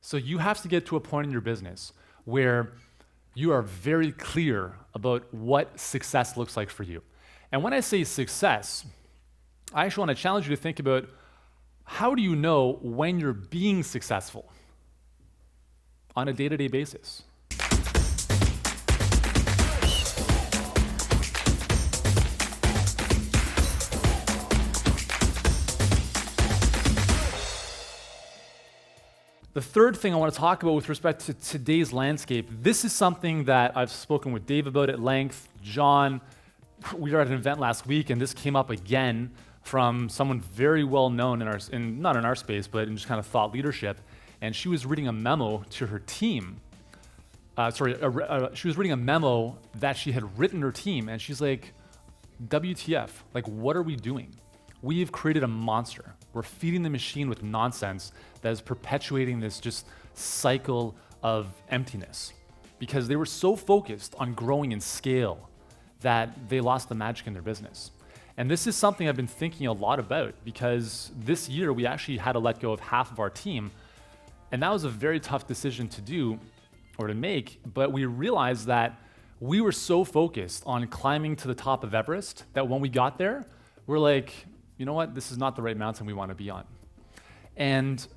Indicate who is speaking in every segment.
Speaker 1: So you have to get to a point in your business where you are very clear about what success looks like for you. And when I say success, I actually want to challenge you to think about, how do you know when you're being successful on a day-to-day basis? The third thing I want to talk about with respect to today's landscape, this is something that I've spoken with Dave about at length, John. We were at an event last week, and this came up again from someone very well known not in our space, but in just kind of thought leadership. And she was reading a memo to her team. She was reading a memo that she had written her team, and she's like, WTF, like, what are we doing? We've created a monster. We're feeding the machine with nonsense that is perpetuating this just cycle of emptiness, because they were so focused on growing in scale that they lost the magic in their business. And this is something I've been thinking a lot about, because this year we actually had to let go of half of our team, and that was a very tough decision to do or to make, but we realized that we were so focused on climbing to the top of Everest that when we got there, we're like, you know what, this is not the right mountain we want to be on. And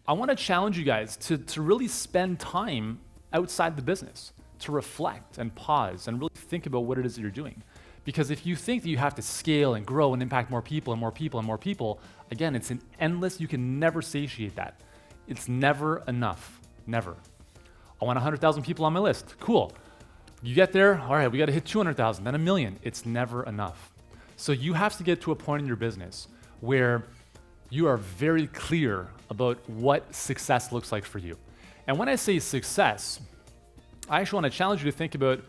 Speaker 1: I want to challenge you guys to really spend time outside the business, to reflect and pause and really think about what it is that you're doing. Because if you think that you have to scale and grow and impact more people and more people and more people, again, it's an endless, you can never satiate that. It's never enough, never. I want 100,000 people on my list, cool. You get there, all right, we got to hit 200,000, then 1 million. It's never enough. So you have to get to a point in your business where you are very clear about what success looks like for you. And when I say success, I actually want to challenge you to think about,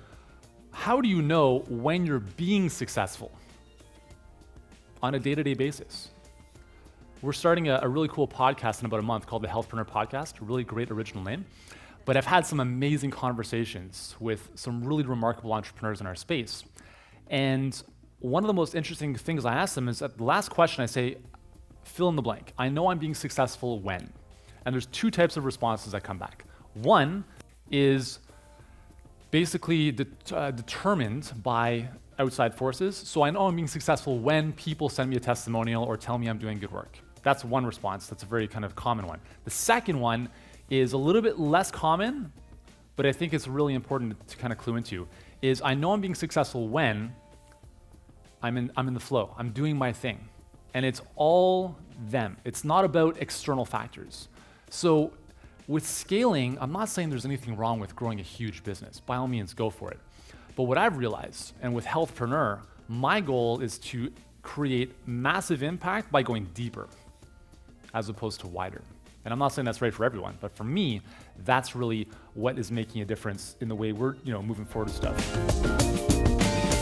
Speaker 1: how do you know when you're being successful on a day-to-day basis? We're starting a really cool podcast in about a month called the Healthpreneur podcast, a really great original name. But I've had some amazing conversations with some really remarkable entrepreneurs in our space. And one of the most interesting things I ask them is, at the last question I say, fill in the blank. I know I'm being successful when. And there's two types of responses that come back. One is basically determined by outside forces. So I know I'm being successful when people send me a testimonial or tell me I'm doing good work. That's one response. That's a very kind of common one. The second one is a little bit less common, but I think it's really important to kind of clue into, is I know I'm being successful when I'm in the flow. I'm doing my thing. And it's all them. It's not about external factors. So with scaling, I'm not saying there's anything wrong with growing a huge business. By all means, go for it. But what I've realized, and with Healthpreneur, my goal is to create massive impact by going deeper as opposed to wider. And I'm not saying that's right for everyone, but for me, that's really what is making a difference in the way we're moving forward with stuff.